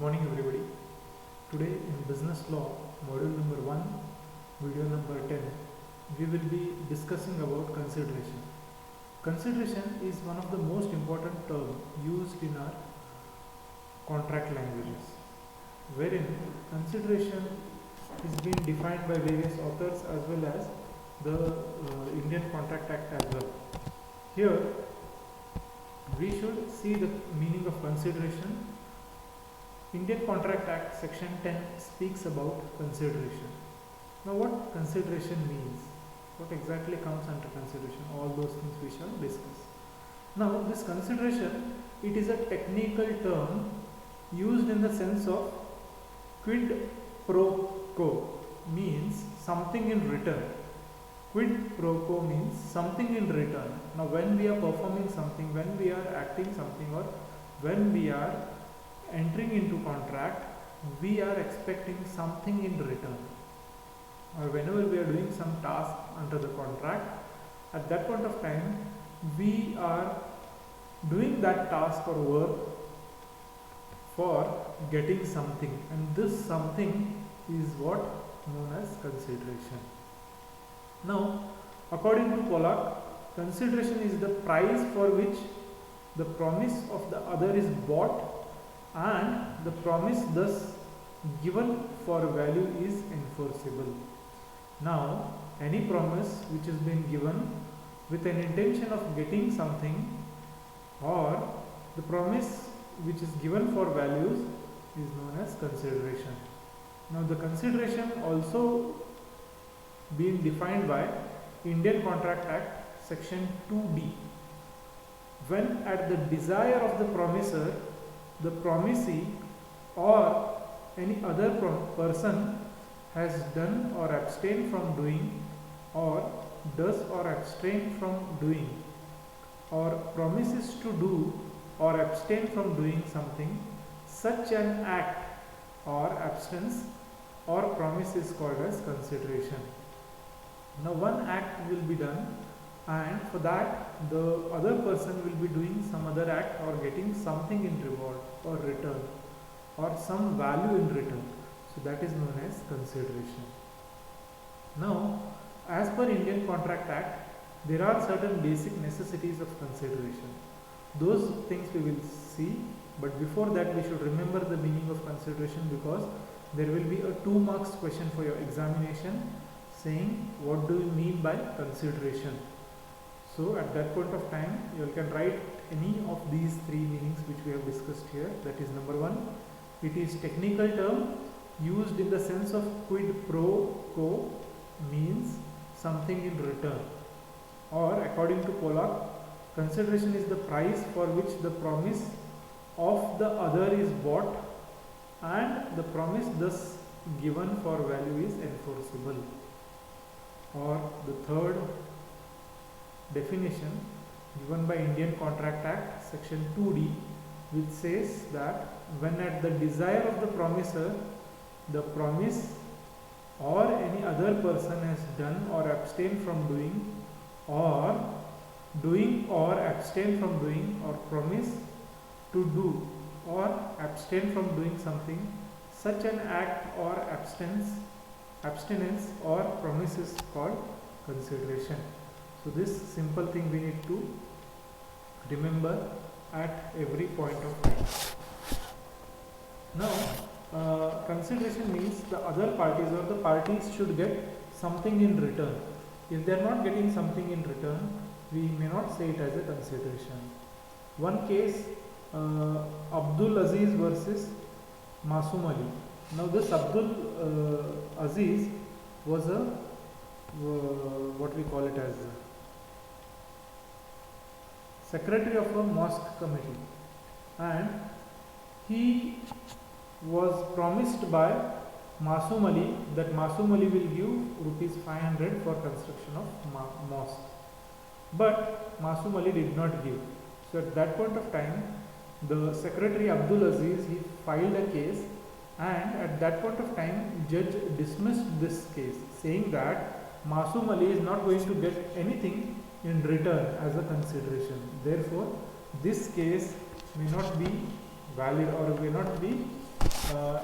morning everybody. Today in business law module number 1 video number 10 we will be discussing about consideration. Consideration is one of the most important terms used in our contract languages, wherein consideration is being defined by various authors as well as the Indian Contract Act as well. Here we should see the meaning of consideration. Indian Contract Act section 10 speaks about consideration. Now what consideration means? What exactly comes under consideration? All those things we shall discuss. Now this consideration, it is a technical term used in the sense of quid pro quo, means something in return. Quid pro quo means something in return. Now when we are performing something, when we are acting something, or when we are entering into contract, we are expecting something in return. Or whenever we are doing some task under the contract, at that point of time we are doing that task or work for getting something, and this something is what known as consideration. Now according to Pollack, consideration is the price for which the promise of the other is bought and the promise thus given for value is enforceable. Now any promise which has been given with an intention of getting something, or the promise which is given for values, is known as consideration. Now the consideration also being defined by Indian Contract Act section 2D. When at the desire of the promisor, the promisee or any other person has done or abstained from doing, or does or abstain from doing, or promises to do or abstain from doing something, such an act or absence or promise is called as consideration. Now one act will be done, and for that the other person will be doing some other act or getting something in reward or return, or some value in return. So that is known as consideration. Now as per Indian Contract Act, there are certain basic necessities of consideration. Those things we will see, but before that we should remember the meaning of consideration, because there will be a 2 marks question for your examination saying what do you mean by consideration. So at that point of time you can write any of these 3 meanings which we have discussed here. That is, number 1, it is technical term used in the sense of quid pro quo, means something in return. Or according to Pollack, consideration is the price for which the promise of the other is bought and the promise thus given for value is enforceable. Or the third definition given by Indian Contract Act section 2D, which says that when at the desire of the promisor, the promise or any other person has done or abstained from doing, or doing or abstain from doing, or promise to do or abstain from doing something, such an act or abstinence or promise is called consideration. So this simple thing we need to remember at every point of time. Now consideration means the other parties or the parties should get something in return. If they are not getting something in return, we may not say it as a consideration. One case, Abdul Aziz versus Masum Ali. Now this Abdul Aziz was a what we call it as secretary of a mosque committee, and he was promised by Masum Ali that Masum Ali will give rupees 500 for construction of mosque, but Masum Ali did not give. So at that point of time, the secretary Abdul Aziz, he filed a case, and at that point of time judge dismissed this case, saying that Masum Ali is not going to get anything in return as a consideration. Therefore this case may not be valid or may not be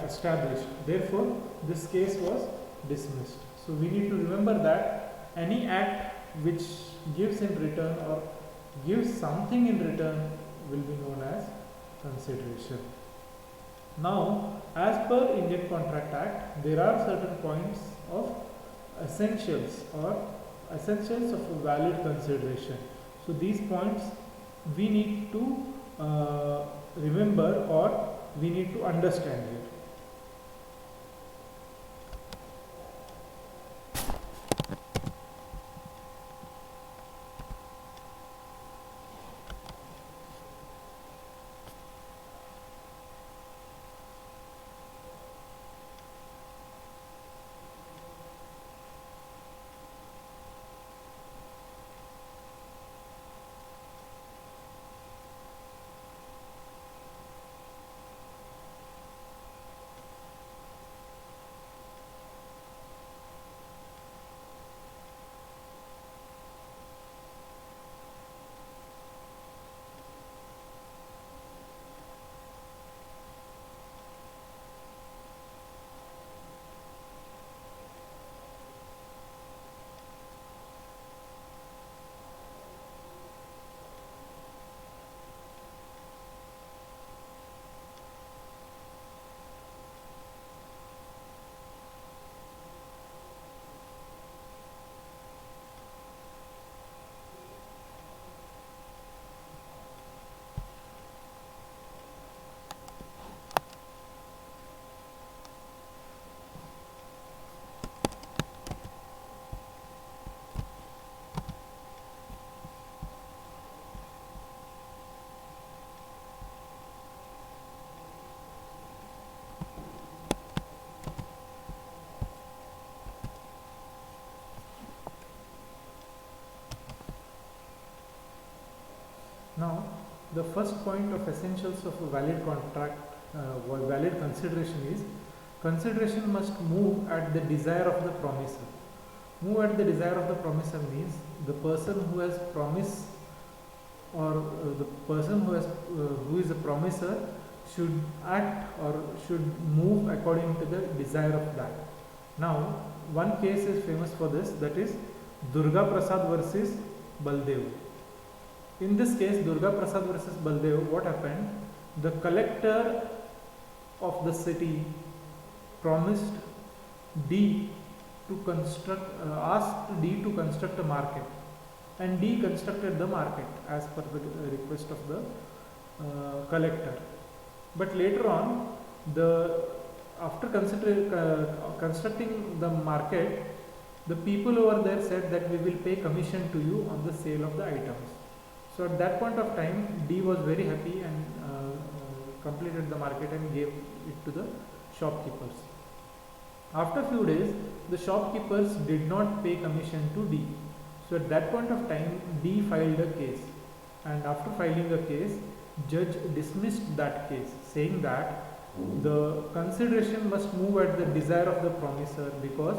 established. Therefore, this case was dismissed. So we need to remember that any act which gives in return or gives something in return will be known as consideration. Now, as per Indian Contract Act, there are certain points of essentials or essentials of a valid consideration. So these points we need to remember or we need to understand here. Now, the first point of essentials of a valid contract, valid consideration is consideration must move at the desire of the promisor. Move at the desire of the promisor means the person who has promised or the person who is a promisor should act or should move according to the desire of that. Now, one case is famous for this, that is Durga Prasad versus Baldev. In this case, Durga Prasad versus Baldev, what happened? The collector of the city promised D to construct, asked D to construct a market, and D constructed the market as per the request of the collector. But later on, after constructing the market, the people over there said that we will pay commission to you on the sale of the items. So at that point of time, D was very happy and completed the market and gave it to the shopkeepers. After a few days, the shopkeepers did not pay commission to D. So at that point of time, D filed a case, and after filing a case, judge dismissed that case, saying that the consideration must move at the desire of the promisor because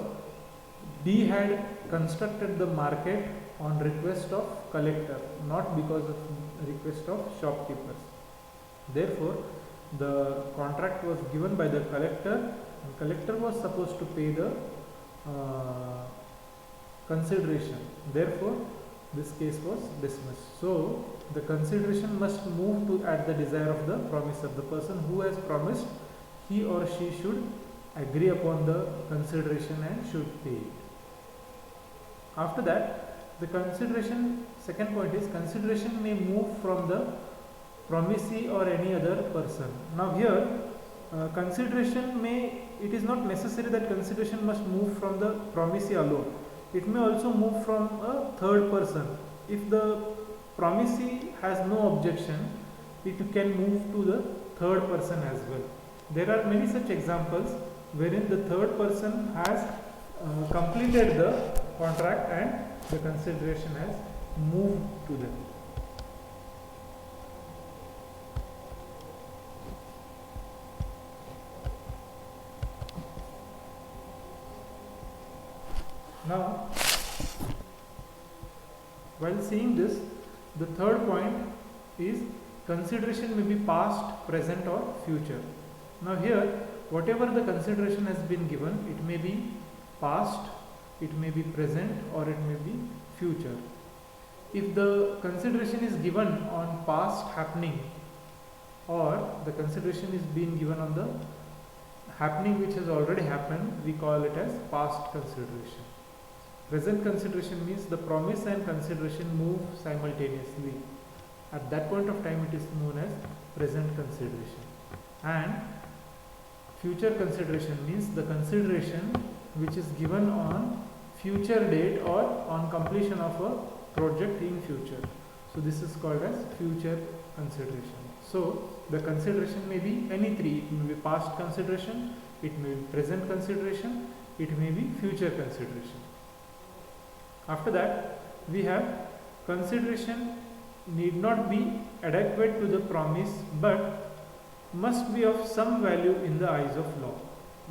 D had constructed the market on request of collector, not because of request of shopkeepers. Therefore, the contract was given by the collector, and collector was supposed to pay the consideration. Therefore, this case was dismissed. So, the consideration must move to at the desire of the promisor. The person who has promised, he or she should agree upon the consideration and should pay it. After that, the consideration, second point is consideration may move from the promisee or any other person. Now here, consideration may, it is not necessary that consideration must move from the promisee alone. It may also move from a third person. If the promisee has no objection, it can move to the third person as well. There are many such examples wherein the third person has completed the contract and the consideration has moved to them. Now, while seeing this, the third point is consideration may be past, present or future. Now here, whatever the consideration has been given, it may be past, it may be present, or it may be future. If the consideration is given on past happening, or the consideration is being given on the happening which has already happened, we call it as past consideration. Present consideration means the promise and consideration move simultaneously. At that point of time, it is known as present consideration. And future consideration means the consideration which is given on future date or on completion of a project in future. So this is called as future consideration. So the consideration may be any three. It may be past consideration, it may be present consideration, it may be future consideration. After that, we have consideration need not be adequate to the promise but must be of some value in the eyes of law.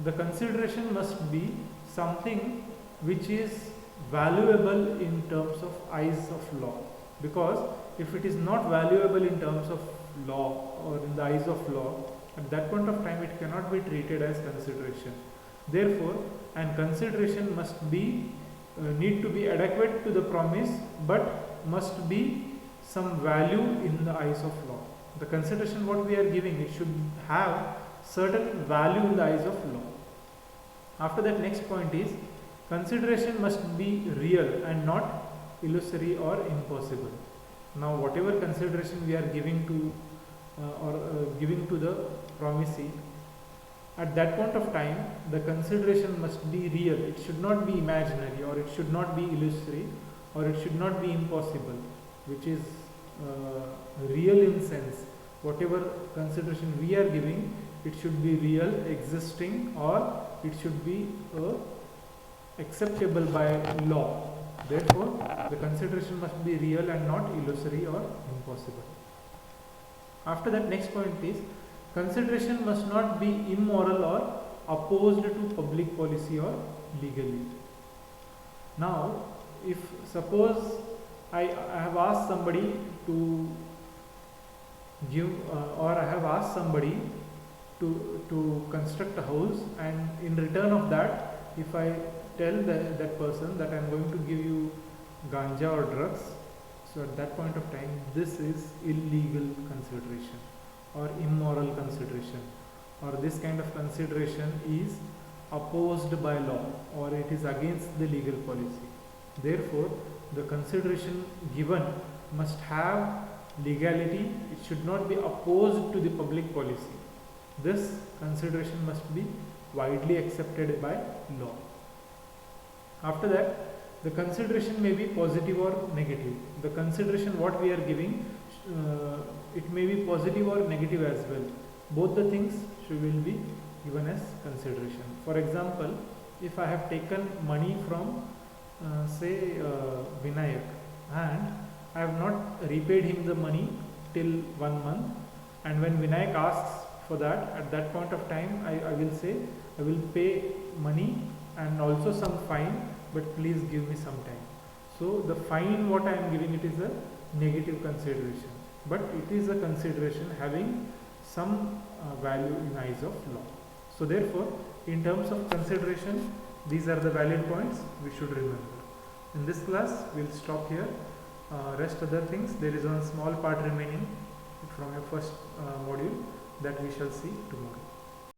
The consideration must be something which is valuable in terms of eyes of law, because if it is not valuable in terms of law or in the eyes of law, at that point of time it cannot be treated as consideration. Therefore, and consideration must be need to be adequate to the promise but must be some value in the eyes of law. The consideration what we are giving, it should have certain value in the eyes of law. After that, next point is consideration must be real and not illusory or impossible. Now whatever consideration we are giving to giving to the promisee, at that point of time the consideration must be real. It should not be imaginary, or it should not be illusory, or it should not be impossible, which is real in sense. Whatever consideration we are giving, it should be real, existing, or it should be acceptable by law. Therefore, the consideration must be real and not illusory or impossible. After that, next point is consideration must not be immoral or opposed to public policy or legally. Now, if suppose I have asked somebody to give or I have asked somebody to construct a house, and in return of that, if I tell that person that I am going to give you ganja or drugs, so at that point of time this is illegal consideration or immoral consideration, or this kind of consideration is opposed by law, or it is against the legal policy. Therefore, the consideration given must have legality. It should not be opposed to the public policy. This consideration must be widely accepted by law. After that, the consideration may be positive or negative. The consideration what we are giving, it may be positive or negative as well. Both the things will be given as consideration. For example, if I have taken money from say Vinayak, and I have not repaid him the money till 1 month, and when Vinayak asks for that, at that point of time I will say I will pay money and also some fine, but please give me some time. So the fine what I am giving, it is a negative consideration, but it is a consideration having some value in eyes of law. So therefore, in terms of consideration, these are the valid points we should remember. In this class we will stop here. Rest other things, there is one small part remaining from your first module that we shall see tomorrow.